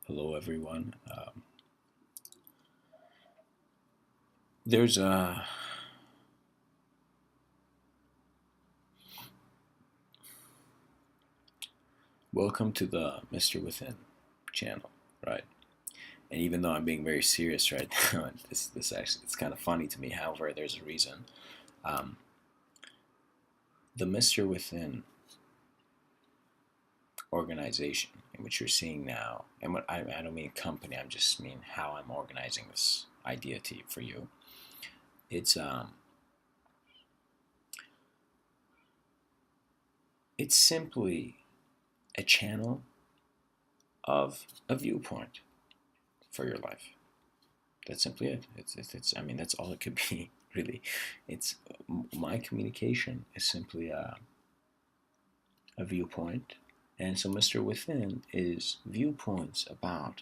Hello, everyone. There's a welcome to the Mr. Within channel, right? And even though I'm being very serious right now, this actually it's kind of funny to me. However, there's a reason. Um, the Mr. Within organization, in which you're seeing now, and what I don't mean company. I just mean how I'm organizing this idea for you. It's it's simply a channel of a viewpoint for your life. That's simply it. It's I mean, that's all it could be, really. It's my communication is simply a viewpoint. And so Mr. Within is viewpoints about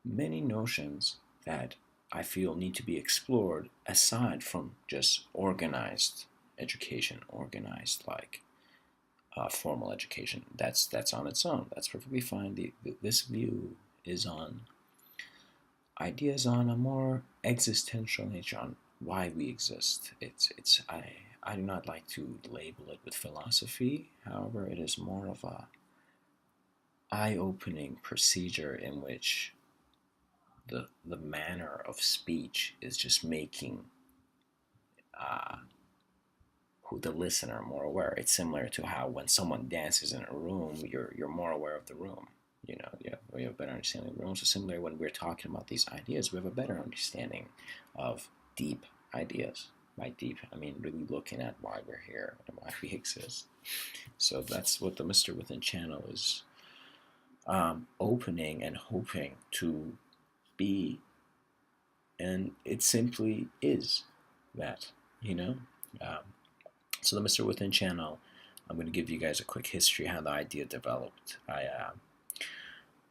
many notions that I feel need to be explored aside from just organized education, organized like formal education. That's on its own. That's perfectly fine. This view is on ideas on a more existential nature, on why we exist. I do not like to label it with philosophy. However, it is more of a eye-opening procedure in which the manner of speech is just making uh, who the listener more aware. It's similar to how when someone dances in a room, you're more aware of the room. You have a better understanding of the room. So similar, when we're talking about these ideas, we have a better understanding of deep ideas. By deep, I mean really looking at why we're here and why we exist. So that's what the Mr. Within channel is opening and hoping to be, and it simply is that, you know. Um, so the Mr. Within channel, I'm going to give you guys a quick history how the idea developed.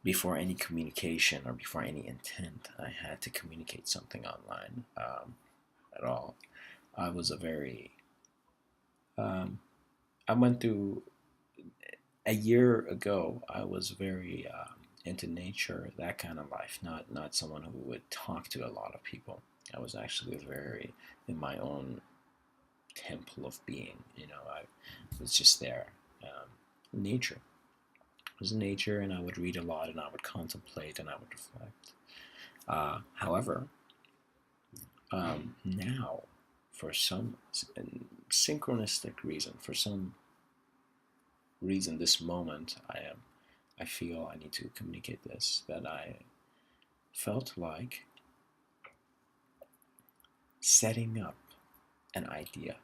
Before any communication or before any intent, I had to communicate something online at all. I was a very, um, I went through a year ago. I was very into nature, that kind of life. Not someone who would talk to a lot of people. I was actually very in my own temple of being. I was just there. Nature. It was nature, and I would read a lot, and I would contemplate, and I would reflect. However, now, for some synchronistic reason, for some reason, this moment, I feel I need to communicate this. That I felt like setting up an idea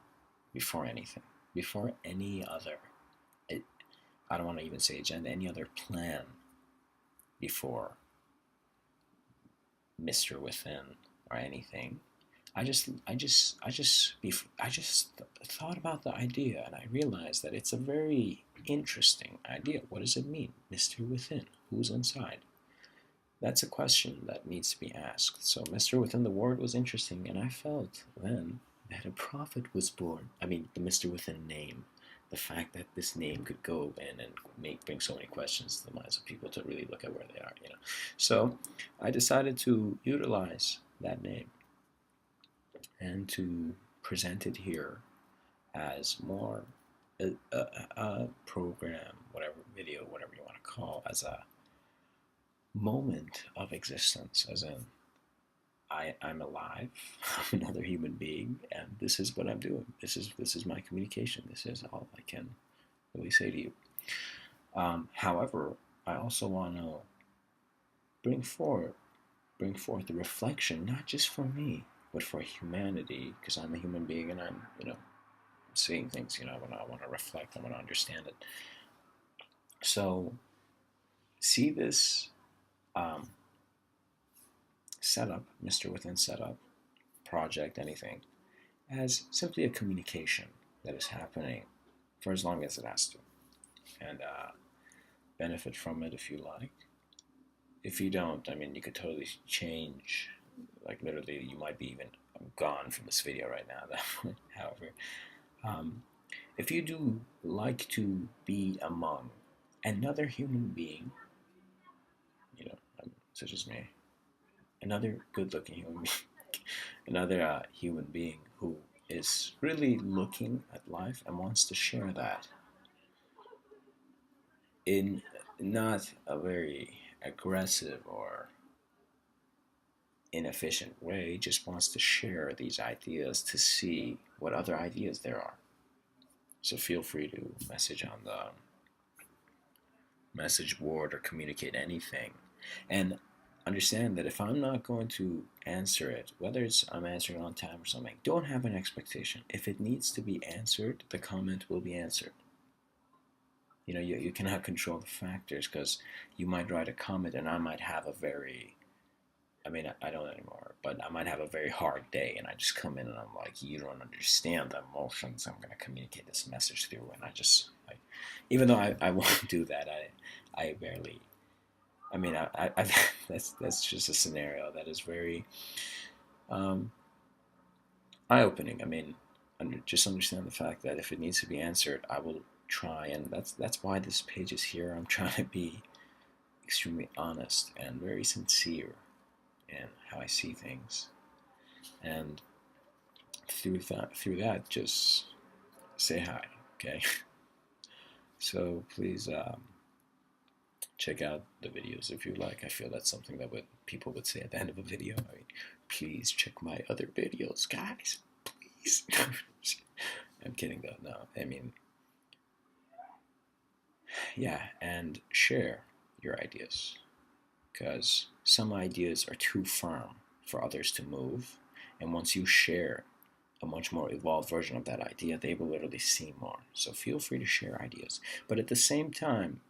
before anything, before any other. It, I don't want to even say agenda, any other plan before Mr. Within or anything. I just thought about the idea, and I realized that it's a very interesting idea. What does it mean, Mr. Within? Who's inside? That's a question that needs to be asked. So Mr. Within, the word was interesting, and I felt then that a prophet was born. I mean, the Mr. Within name, the fact that this name could go in and bring so many questions to the minds of people to really look at where they are. So I decided to utilize that name and to present it here as more a program, whatever video, whatever you want to call, as a moment of existence, as in I'm alive, I'm another human being, and this is what I'm doing. This is my communication. This is all I can really say to you. However, I also want to bring forth bring forth a reflection, not just for me, but for humanity, because I'm a human being and I'm seeing things. I want to reflect. I want to understand it. So see this um, setup, Mr. Within setup, project, anything, as simply a communication that is happening for as long as it has to, and benefit from it if you like. If you don't, I mean, you could totally change. Like literally, you might be even gone from this video right now. However, um, if you do like to be among another human being, such as me, another good-looking human being, another human being who is really looking at life and wants to share that in not a very aggressive or inefficient way, just wants to share these ideas to see what other ideas there are. So feel free to message on the message board or communicate anything. And understand that if I'm not going to answer it, whether it's I'm answering on time or something, don't have an expectation. If it needs to be answered, the comment will be answered. You cannot control the factors, because you might write a comment and I might have a very, I mean, I don't anymore, but I might have a very hard day and I just come in and I'm like, you don't understand the emotions I'm going to communicate this message through. And even though I won't do that, I barely, I mean, that's just a scenario that is very um, eye-opening. I mean, just understand the fact that if it needs to be answered, I will try, and that's why this page is here. I'm trying to be extremely honest and very sincere in how I see things, and through that, just say hi, okay? So please check out the videos if you like. I feel that's something that people would say at the end of a video. I mean, please check my other videos, guys. Please. I'm kidding though. No, I mean, yeah, and share your ideas, because some ideas are too firm for others to move, and once you share a much more evolved version of that idea, they will literally see more. So feel free to share ideas, but at the same time,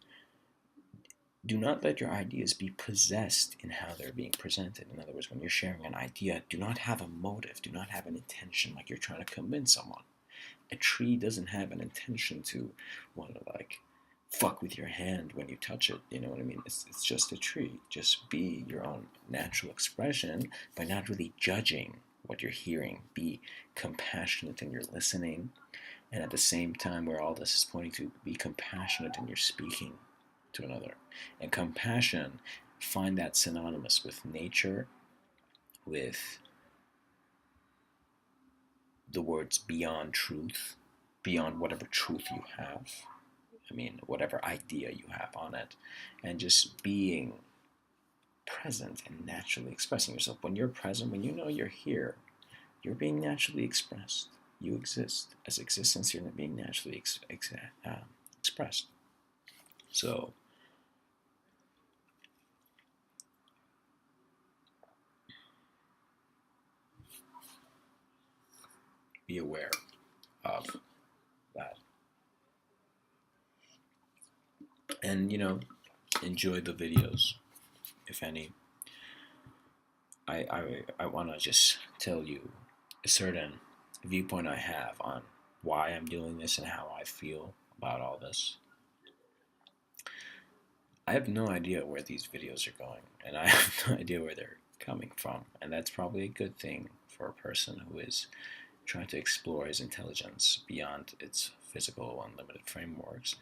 do not let your ideas be possessed in how they're being presented. In other words, when you're sharing an idea, do not have a motive, do not have an intention like you're trying to convince someone. A tree doesn't have an intention to want to fuck with your hand when you touch it. You know what I mean? It's just a tree. Just be your own natural expression by not really judging what you're hearing. Be compassionate in your listening, and at the same time, where all this is pointing to, be compassionate in your speaking to another. And compassion, find that synonymous with nature, with the words beyond truth, beyond whatever truth you have. I mean, whatever idea you have on it, and just being present and naturally expressing yourself. When you're present, when you know you're here, you're being naturally expressed. You exist. As existence, you're being naturally expressed. So, be aware of that. And, enjoy the videos, if any. I want to just tell you a certain viewpoint I have on why I'm doing this and how I feel about all this. I have no idea where these videos are going, and I have no idea where they're coming from, and that's probably a good thing for a person who is trying to explore his intelligence beyond its physical unlimited frameworks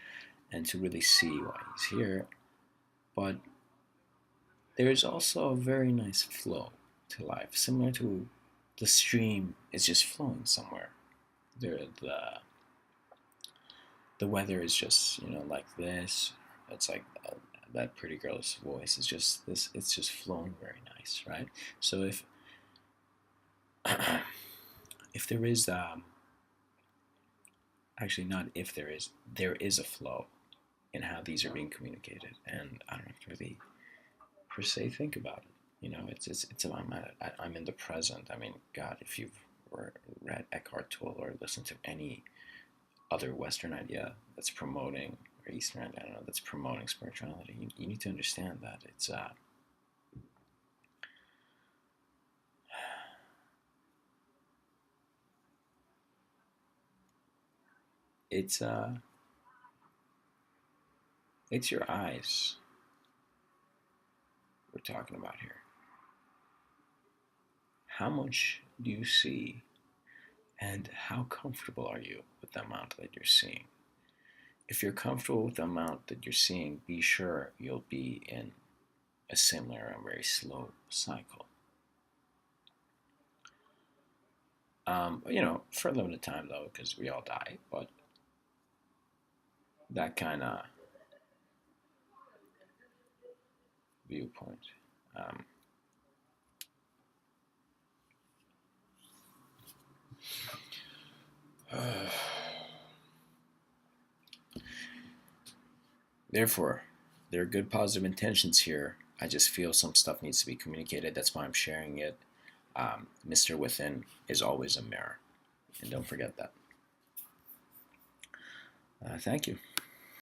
and to really see why he's here. But there's also a very nice flow to life, similar to the stream is just flowing somewhere. The weather is just like this. It's like that pretty girl's voice is just this. It's just flowing very nice, right? So if there is actually not if there is a flow in how these are being communicated, and I don't have to really per se think about it. It's I'm in the present. I mean, God, if you've read Eckhart Tolle or listened to any other Western idea that's promoting, or Eastern idea, I don't know, that's promoting spirituality, you need to understand that it's your eyes we're talking about here. How much do you see, and how comfortable are you with the amount that you're seeing? If you're comfortable with the amount that you're seeing, be sure you'll be in a similar and very slow cycle. For a limited time though, because we all die, but that kind of viewpoint. Um, Therefore, there are good positive intentions here. I just feel some stuff needs to be communicated. That's why I'm sharing it. Mr. Within is always a mirror. And don't forget that. Thank you.